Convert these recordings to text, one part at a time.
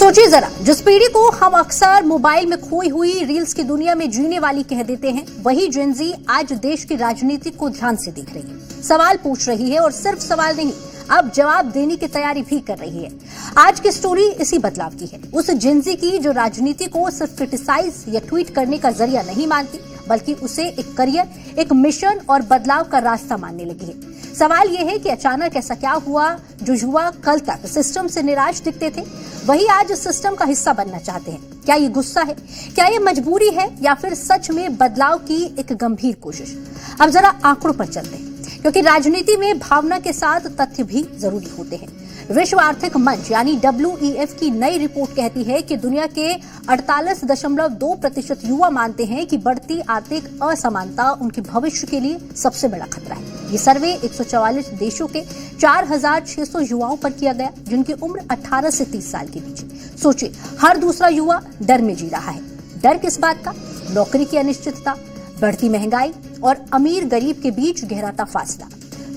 सोचिए जरा, जिस पीढ़ी को हम अक्सर मोबाइल में खोई हुई रील्स की दुनिया में जीने वाली कह देते हैं, वही जेन ज़ी आज देश की राजनीति को ध्यान से देख रही है, सवाल पूछ रही है और सिर्फ सवाल नहीं, अब जवाब देने की तैयारी भी कर रही है। आज की स्टोरी इसी बदलाव की है, उस जेन ज़ी की जो राजनीति को सिर्फ क्रिटिसाइज या ट्वीट करने का जरिया नहीं मानती, बल्कि उसे एक करियर, एक मिशन और बदलाव का रास्ता मानने लगी है। सवाल यह है कि अचानक ऐसा क्या हुआ जो युवा कल तक सिस्टम से निराश दिखते थे, वही आज सिस्टम का हिस्सा बनना चाहते हैं। क्या ये गुस्सा है, क्या ये मजबूरी है, या फिर सच में बदलाव की एक गंभीर कोशिश? अब जरा आंकड़ों पर चलते हैं, क्योंकि राजनीति में भावना के साथ तथ्य भी जरूरी होते हैं। विश्व आर्थिक मंच यानी WEF की नई रिपोर्ट कहती है कि दुनिया के 48.2% युवा मानते हैं कि बढ़ती आर्थिक असमानता उनके भविष्य के लिए सबसे बड़ा खतरा है। ये सर्वे 144 देशों के 4,600 युवाओं पर किया गया, जिनकी उम्र 18 से 30 साल के बीच है। सोचिए, हर दूसरा युवा डर में जी रहा है। डर किस बात का? नौकरी की अनिश्चितता, बढ़ती महंगाई और अमीर गरीब के बीच गहराता फासला।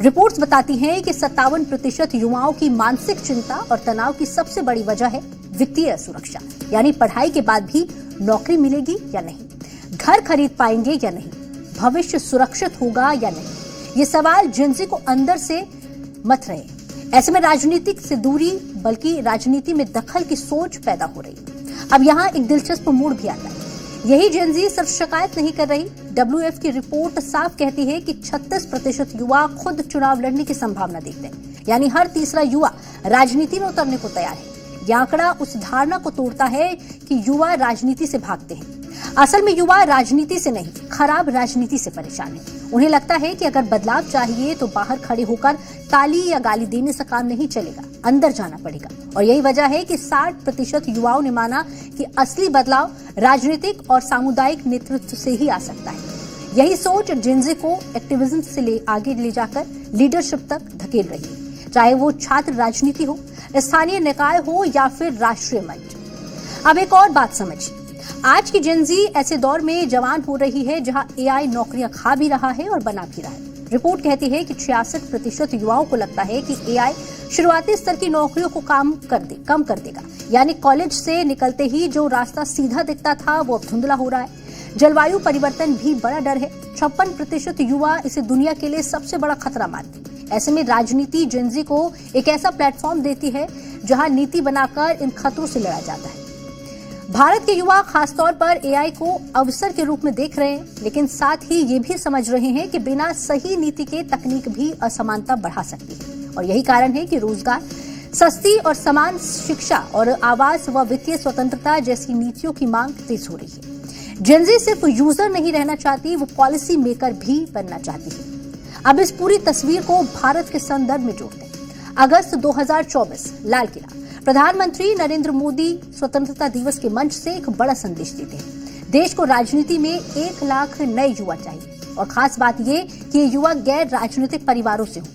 रिपोर्ट्स बताती हैं कि 57% युवाओं की मानसिक चिंता और तनाव की सबसे बड़ी वजह है वित्तीय असुरक्षा, यानी पढ़ाई के बाद भी नौकरी मिलेगी या नहीं, घर खरीद पाएंगे या नहीं, भविष्य सुरक्षित होगा या नहीं। ये सवाल जेन ज़ी को अंदर से मथ रहे। ऐसे में राजनीति से दूरी बल्कि राजनीति में दखल की सोच पैदा हो रही है। अब यहाँ एक दिलचस्प मोड़ भी आता है। यही जेन ज़ी सिर्फ शिकायत नहीं कर रही। WEF की रिपोर्ट साफ कहती है कि 36% युवा खुद चुनाव लड़ने की संभावना देखते हैं, यानी हर तीसरा युवा राजनीति में उतरने को तैयार है। यह आंकड़ा उस धारणा को तोड़ता है कि युवा राजनीति से भागते हैं। असल में युवा राजनीति से नहीं, खराब राजनीति से परेशान है। उन्हें लगता है कि अगर बदलाव चाहिए तो बाहर खड़े होकर ताली या गाली देने से काम नहीं चलेगा, अंदर जाना पड़ेगा। और यही वजह है कि 60% युवाओं ने माना कि असली बदलाव राजनीतिक और सामुदायिक नेतृत्व से ही आ सकता है। यही सोच जेन ज़ी को एक्टिविज्म से आगे ले जाकर लीडरशिप तक धकेल रही है, चाहे वो छात्र राजनीति हो, स्थानीय निकाय हो या फिर राष्ट्रीय मंच। अब एक और बात समझिए, आज की जेन ज़ी ऐसे दौर में जवान हो रही है जहां AI नौकरियां खा भी रहा है और बना भी रहा है। रिपोर्ट कहती है कि 66% युवाओं को लगता है कि AI शुरुआती स्तर की नौकरियों को कम कर देगा, यानी कॉलेज से निकलते ही जो रास्ता सीधा दिखता था वो अब धुंधला हो रहा है। जलवायु परिवर्तन भी बड़ा डर है। 56% युवा इसे दुनिया के लिए सबसे बड़ा खतरा मानते। ऐसे में राजनीति जेन ज़ी को एक ऐसा प्लेटफॉर्म देती है जहां नीति बनाकर इन खतरों से लड़ा जाता है। भारत के युवा खासतौर पर AI को अवसर के रूप में देख रहे हैं, लेकिन साथ ही ये भी समझ रहे हैं कि बिना सही नीति के तकनीक भी असमानता बढ़ा सकती है। और यही कारण है कि रोजगार, सस्ती और समान शिक्षा और आवास व वित्तीय स्वतंत्रता जैसी नीतियों की मांग तेज हो रही है। जेन ज़ी सिर्फ यूजर नहीं रहना चाहती, वो पॉलिसी मेकर भी बनना चाहती है। अब इस पूरी तस्वीर को भारत के संदर्भ में जोड़ते हैं। अगस्त 2024, लाल किला। प्रधानमंत्री नरेंद्र मोदी स्वतंत्रता दिवस के मंच से एक बड़ा संदेश देते हैं। देश को राजनीति में 1 लाख नए युवा चाहिए, और खास बात ये कि ये युवा गैर राजनीतिक परिवारों से हों।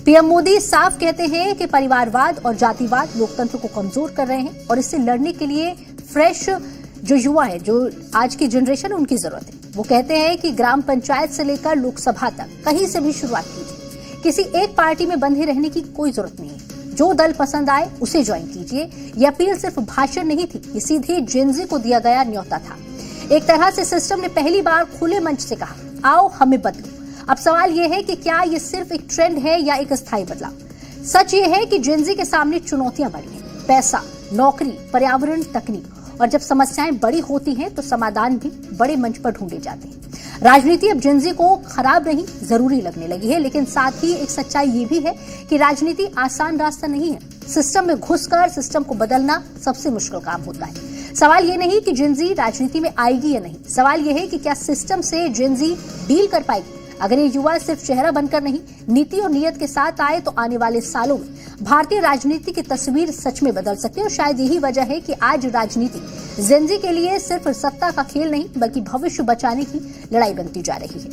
PM मोदी साफ कहते हैं कि परिवारवाद और जातिवाद लोकतंत्र को कमजोर कर रहे हैं, और इससे लड़ने के लिए फ्रेश जो युवा है, जो आज की जनरेशन, उनकी जरूरत है। वो कहते हैं कि ग्राम पंचायत से लेकर लोकसभा तक कहीं से भी शुरुआत कीजिए। किसी एक पार्टी में बंधे रहने की कोई जरूरत नहीं है। जो दल पसंद आए उसे ज्वाइन कीजिए। यह अपील सिर्फ भाषण नहीं थी, ये सीधे जेन ज़ी को दिया गया न्योता था। एक तरह से सिस्टम ने पहली बार खुले मंच से कहा, आओ हमें बदलो। अब सवाल यह है कि क्या ये सिर्फ एक ट्रेंड है या एक स्थायी बदलाव? सच ये है कि जेन ज़ी के सामने चुनौतियां बड़ी हैं, पैसा, नौकरी, पर्यावरण, तकनीक। और जब समस्याएं बड़ी होती हैं तो समाधान भी बड़े मंच पर ढूंढे जाते हैं। राजनीति अब जेन ज़ी को खराब नहीं, जरूरी लगने लगी है, लेकिन साथ ही एक सच्चाई ये भी है कि राजनीति आसान रास्ता नहीं है। सिस्टम में घुसकर सिस्टम को बदलना सबसे मुश्किल काम होता है। सवाल ये नहीं कि जेन ज़ी राजनीति में आएगी या नहीं, सवाल ये है कि क्या सिस्टम से जेन ज़ी डील कर पाएगी। अगर ये युवा सिर्फ चेहरा बनकर नहीं, नीति और नियत के साथ आए तो आने वाले सालों में भारतीय राजनीति की तस्वीर सच में बदल सकती है। और शायद यही वजह है कि आज राजनीति जेन ज़ी के लिए सिर्फ सत्ता का खेल नहीं, बल्कि भविष्य बचाने की लड़ाई बनती जा रही है।